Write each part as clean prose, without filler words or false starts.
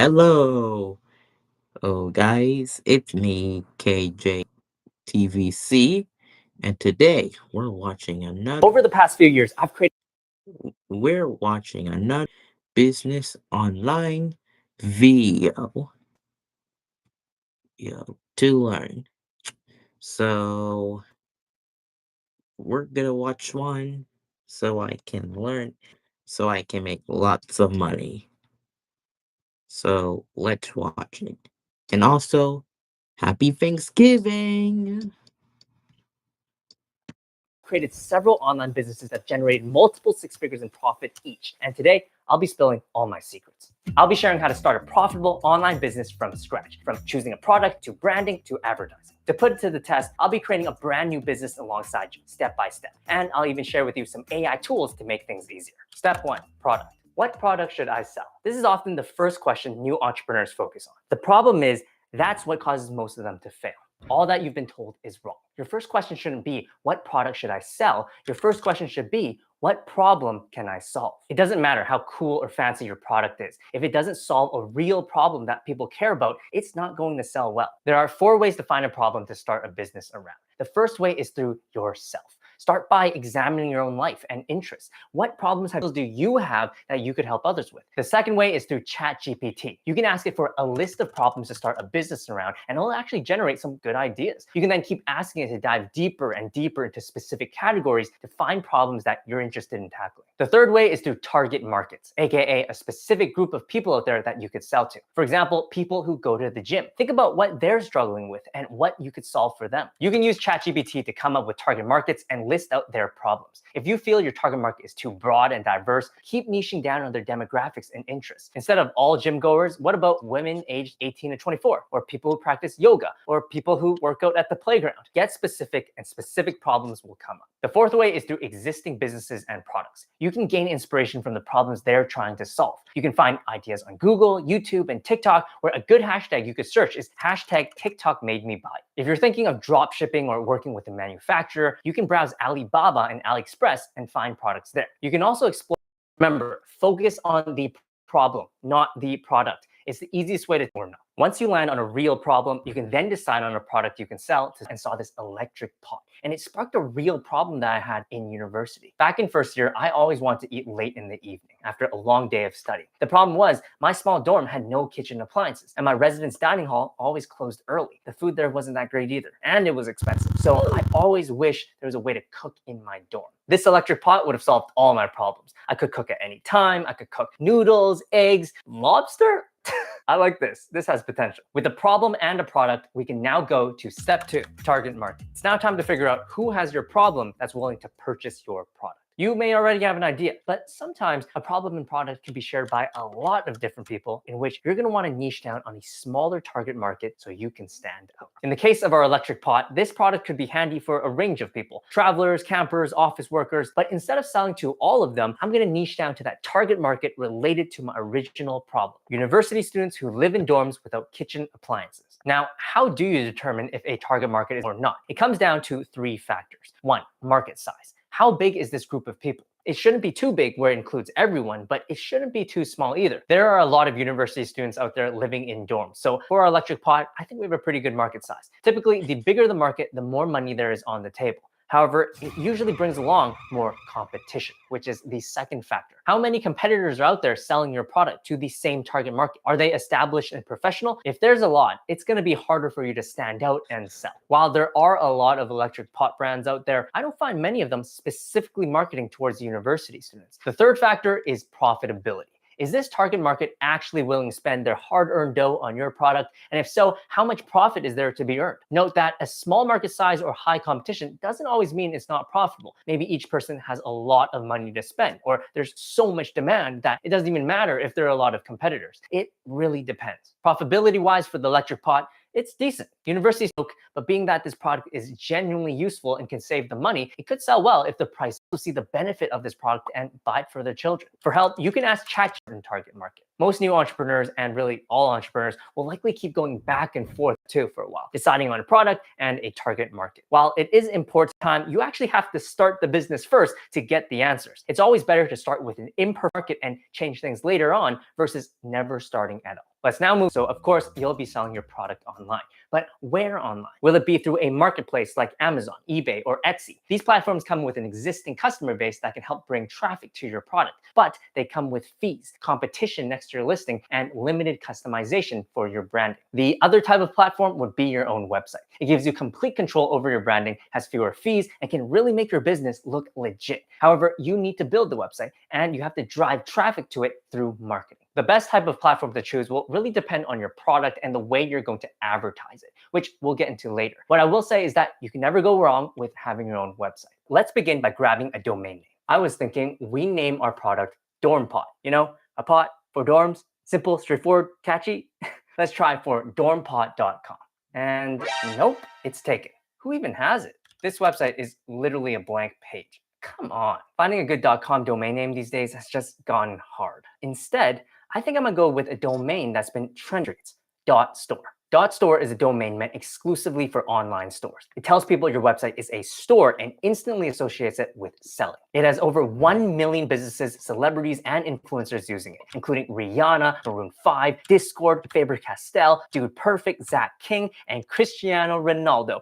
Hello, guys, it's me, KJTVC, and today Over the past few years, I've created we're watching another business online video, to learn. So we're gonna watch one so I can learn, so I can make lots of money. So let's watch it. And also, happy Thanksgiving! created several online businesses that generated multiple six figures in profit each. And today, I'll be spilling all my secrets. I'll be sharing how to start a profitable online business from scratch, from choosing a product to branding to advertising. To put it to the test, I'll be creating a brand new business alongside you, step by step. And I'll even share with you some AI tools to make things easier. Step 1, product. What product should I sell? This is often the first question new entrepreneurs focus on. The problem is that's what causes most of them to fail. All that you've been told is wrong. Your first question shouldn't be, what product should I sell? Your first question should be, what problem can I solve? It doesn't matter how cool or fancy your product is. If it doesn't solve a real problem that people care about, it's not going to sell well. There are 4 ways to find a problem to start a business around. The first way is through yourself. Start by examining your own life and interests. What problems do you have that you could help others with? The second way is through ChatGPT. You can ask it for a list of problems to start a business around, and it'll actually generate some good ideas. You can then keep asking it to dive deeper and deeper into specific categories to find problems that you're interested in tackling. The third way is through target markets, aka a specific group of people out there that you could sell to. For example, people who go to the gym. Think about what they're struggling with and what you could solve for them. You can use ChatGPT to come up with target markets and list out their problems. If you feel your target market is too broad and diverse, keep niching down on their demographics and interests. Instead of all gym goers, what about women aged 18 to 24, or people who practice yoga, or people who work out at the playground? Get specific, and specific problems will come up. The fourth way is through existing businesses and products. You can gain inspiration from the problems they're trying to solve. You can find ideas on Google, YouTube, and TikTok, where a good hashtag you could search is hashtag TikTok made me buy. If you're thinking of drop shipping or working with a manufacturer, you can browse Alibaba and AliExpress and find products there. You can also explore. Remember, focus on the problem, not the product. It's the easiest way to or no. Once you land on a real problem, you can then decide on a product you can sell and saw this electric pot. And it sparked a real problem that I had in university. Back in first year, I always wanted to eat late in the evening after a long day of study. The problem was my small dorm had no kitchen appliances, and my residence dining hall always closed early. The food there wasn't that great either, and it was expensive. So I always wished there was a way to cook in my dorm. This electric pot would have solved all my problems. I could cook at any time. I could cook noodles, eggs, lobster. I like this. This has potential. With a problem and a product, we can now go to step 2, target market. It's now time to figure out who has your problem that's willing to purchase your product. You may already have an idea, but sometimes a problem and product can be shared by a lot of different people, in which you're going to want to niche down on a smaller target market so you can stand out. In the case of our electric pot, this product could be handy for a range of people: travelers, campers, office workers. But instead of selling to all of them, I'm going to niche down to that target market related to my original problem: university students who live in dorms without kitchen appliances. Now, how do you determine if a target market is or not? It comes down to 3 factors. 1, market size. How big is this group of people? It shouldn't be too big where it includes everyone, but it shouldn't be too small either. There are a lot of university students out there living in dorms. So for our electric pot, I think we have a pretty good market size. Typically, the bigger the market, the more money there is on the table. However, it usually brings along more competition, which is the second factor. How many competitors are out there selling your product to the same target market? Are they established and professional? If there's a lot, it's going to be harder for you to stand out and sell. While there are a lot of electric pot brands out there, I don't find many of them specifically marketing towards university students. The third factor is profitability. Is this target market actually willing to spend their hard-earned dough on your product? And if so, how much profit is there to be earned? Note that a small market size or high competition doesn't always mean it's not profitable. Maybe each person has a lot of money to spend, or there's so much demand that it doesn't even matter if there are a lot of competitors. It really depends. Profitability-wise for the electric pot, it's decent. Universities look, but being that this product is genuinely useful and can save the money, it could sell well if the price will see the benefit of this product and buy it for their children. For help, you can ask ChatGPT in target market. Most new entrepreneurs, and really all entrepreneurs, will likely keep going back and forth too for a while, deciding on a product and a target market. While it is important time, you actually have to start the business first to get the answers. It's always better to start with an imperfect market and change things later on versus never starting at all. Let's now move. So of course, you'll be selling your product online. But where online? Will it be through a marketplace like Amazon, eBay, or Etsy? These platforms come with an existing customer base that can help bring traffic to your product, but they come with fees, competition next to your listing, and limited customization for your branding. The other type of platform would be your own website. It gives you complete control over your branding, has fewer fees, and can really make your business look legit. However, you need to build the website, and you have to drive traffic to it through marketing. The best type of platform to choose will really depend on your product and the way you're going to advertise it, which we'll get into later. What I will say is that you can never go wrong with having your own website. Let's begin by grabbing a domain name. I was thinking we name our product DormPot. You know, a pot for dorms, simple, straightforward, catchy. Let's try for dormpot.com. And nope, it's taken. Who even has it? This website is literally a blank page. Come on. Finding a good .com domain name these days has just gone hard. Instead, I think I'm gonna go with a domain that's been trending. .store. .store is a domain meant exclusively for online stores. It tells people your website is a store and instantly associates it with selling. It has over 1 million businesses, celebrities, and influencers using it, including Rihanna, Maroon 5, Discord, Faber-Castell, Dude Perfect, Zach King, and Cristiano Ronaldo.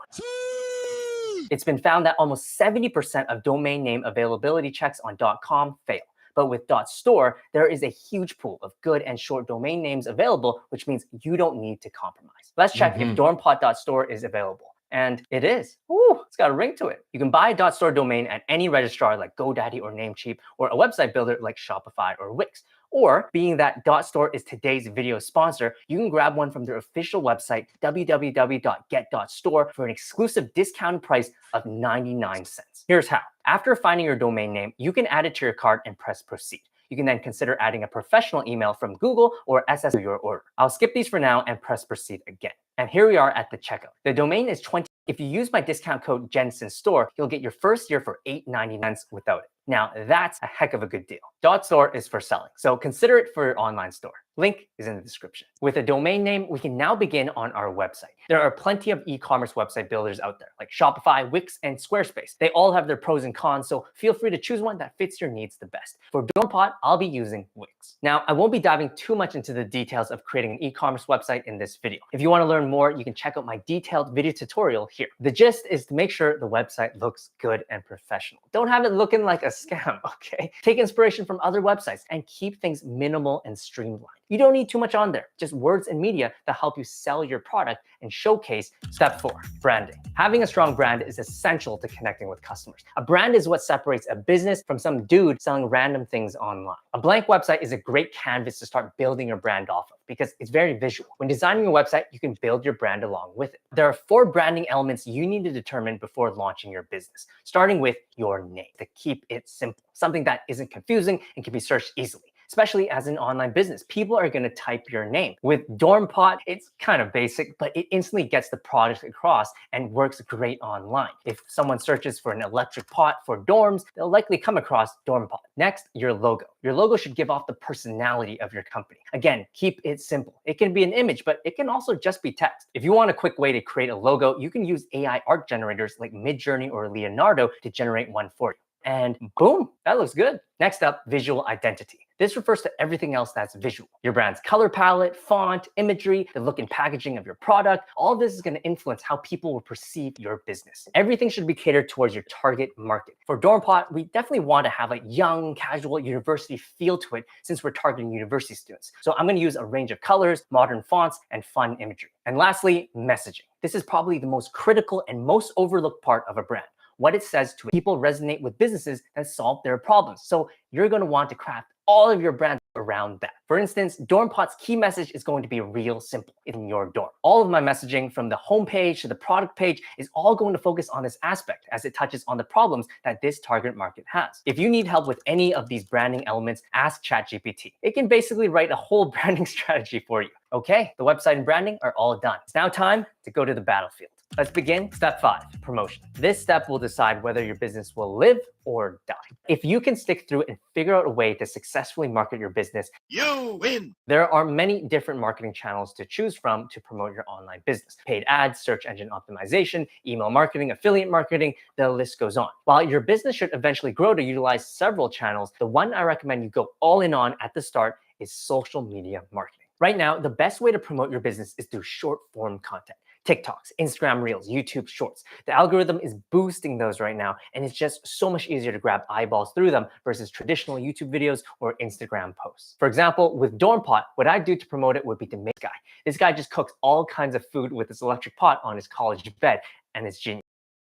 It's been found that almost 70% of domain name availability checks on .com fail. But with .store, there is a huge pool of good and short domain names available, which means you don't need to compromise. Let's check if dormpot.store is available. And it is. Ooh, it's got a ring to it. You can buy a .store domain at any registrar like GoDaddy or Namecheap, or a website builder like Shopify or Wix. Or, being that .store is today's video sponsor, you can grab one from their official website, www.get.store, for an exclusive discounted price of 99 cents. Here's how. After finding your domain name, you can add it to your cart and press proceed. You can then consider adding a professional email from Google or SS to your order. I'll skip these for now and press proceed again. And here we are at the checkout. The domain is 20. If you use my discount code JensenStore, you'll get your first year for $8.99 without it. Now, that's a heck of a good deal. .store is for selling, so consider it for your online store. Link is in the description. With a domain name, we can now begin on our website. There are plenty of e-commerce website builders out there, like Shopify, Wix, and Squarespace. They all have their pros and cons, so feel free to choose one that fits your needs the best. For DormPot, I'll be using Wix. Now, I won't be diving too much into the details of creating an e-commerce website in this video. If you want to learn more, you can check out my detailed video tutorial here. The gist is to make sure the website looks good and professional. Don't have it looking like a scam, okay? Take inspiration from other websites and keep things minimal and streamlined. You don't need too much on there, just words and media that help you sell your product and showcase. Step 4, branding. Having a strong brand is essential to connecting with customers. A brand is what separates a business from some dude selling random things online. A blank website is a great canvas to start building your brand off of because it's very visual. When designing a website, you can build your brand along with it. There are 4 branding elements you need to determine before launching your business, starting with your name, to keep it simple, something that isn't confusing and can be searched easily. Especially as an online business, people are going to type your name. With DormPot, it's kind of basic, but it instantly gets the product across and works great online. If someone searches for an electric pot for dorms, they'll likely come across DormPot. Next, your logo. Your logo should give off the personality of your company. Again, keep it simple. It can be an image, but it can also just be text. If you want a quick way to create a logo, you can use AI art generators like Midjourney or Leonardo to generate one for you. And boom, that looks good. Next up, visual identity. This refers to everything else that's visual. Your brand's color palette, font, imagery, the look and packaging of your product. All this is going to influence how people will perceive your business. Everything should be catered towards your target market. For DormPot, we definitely want to have a young, casual, university feel to it since we're targeting university students. So I'm going to use a range of colors, modern fonts, and fun imagery. And lastly, messaging. This is probably the most critical and most overlooked part of a brand. What it says to people resonate with businesses that solve their problems. So you're going to want to craft all of your brand around that. For instance, DormPot's key message is going to be real simple in your dorm. All of my messaging from the homepage to the product page is all going to focus on this aspect as it touches on the problems that this target market has. If you need help with any of these branding elements, ask ChatGPT. It can basically write a whole branding strategy for you. Okay, the website and branding are all done. It's now time to go to the battlefield. Let's begin. Step 5, promotion. This step will decide whether your business will live or die. If you can stick through and figure out a way to successfully market your business, you win. There are many different marketing channels to choose from to promote your online business. Paid ads, search engine optimization, email marketing, affiliate marketing, the list goes on. While your business should eventually grow to utilize several channels, the one I recommend you go all in on at the start is social media marketing. Right now, the best way to promote your business is through short form content. TikToks, Instagram Reels, YouTube Shorts. The algorithm is boosting those right now, and it's just so much easier to grab eyeballs through them versus traditional YouTube videos or Instagram posts. For example, with Dorm Pot, what I do to promote it would be to make this guy. This guy just cooks all kinds of food with this electric pot on his college bed, and it's genius,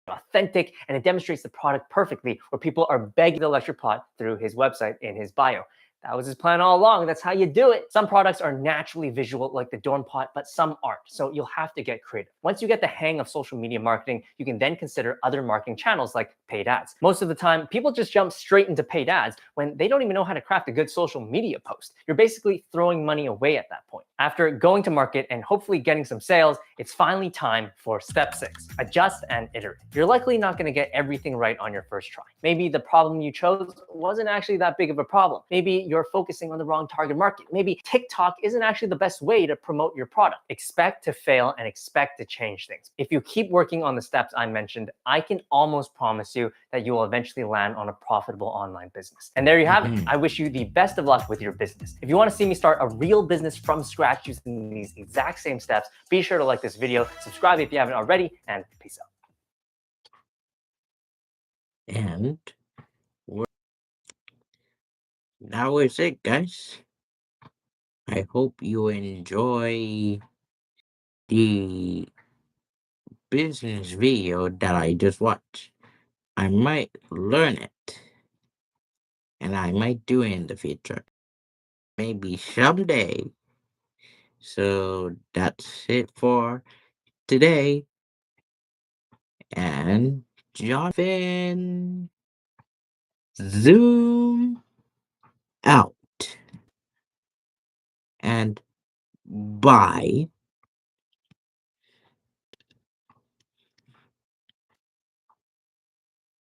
authentic, and it demonstrates the product perfectly, where people are begging the electric pot through his website in his bio. That was his plan all along. That's how you do it. Some products are naturally visual, like the Dorm Pot, but some aren't. So you'll have to get creative. Once you get the hang of social media marketing, you can then consider other marketing channels like paid ads. Most of the time, people just jump straight into paid ads when they don't even know how to craft a good social media post. You're basically throwing money away at that point. After going to market and hopefully getting some sales, it's finally time for step 6, adjust and iterate. You're likely not going to get everything right on your first try. Maybe the problem you chose wasn't actually that big of a problem. Maybe you're focusing on the wrong target market. Maybe TikTok isn't actually the best way to promote your product. Expect to fail and expect to change things. If you keep working on the steps I mentioned, I can almost promise you that you will eventually land on a profitable online business. And there you have it. I wish you the best of luck with your business. If you want to see me start a real business from scratch using these exact same steps, be sure to like this video, subscribe if you haven't already, and peace out. And that was it, guys. I hope you enjoy the business video that I just watched. I might learn it, and I might do it in the future. Maybe someday. So that's it for today. And Jonathan, zoom out. And bye.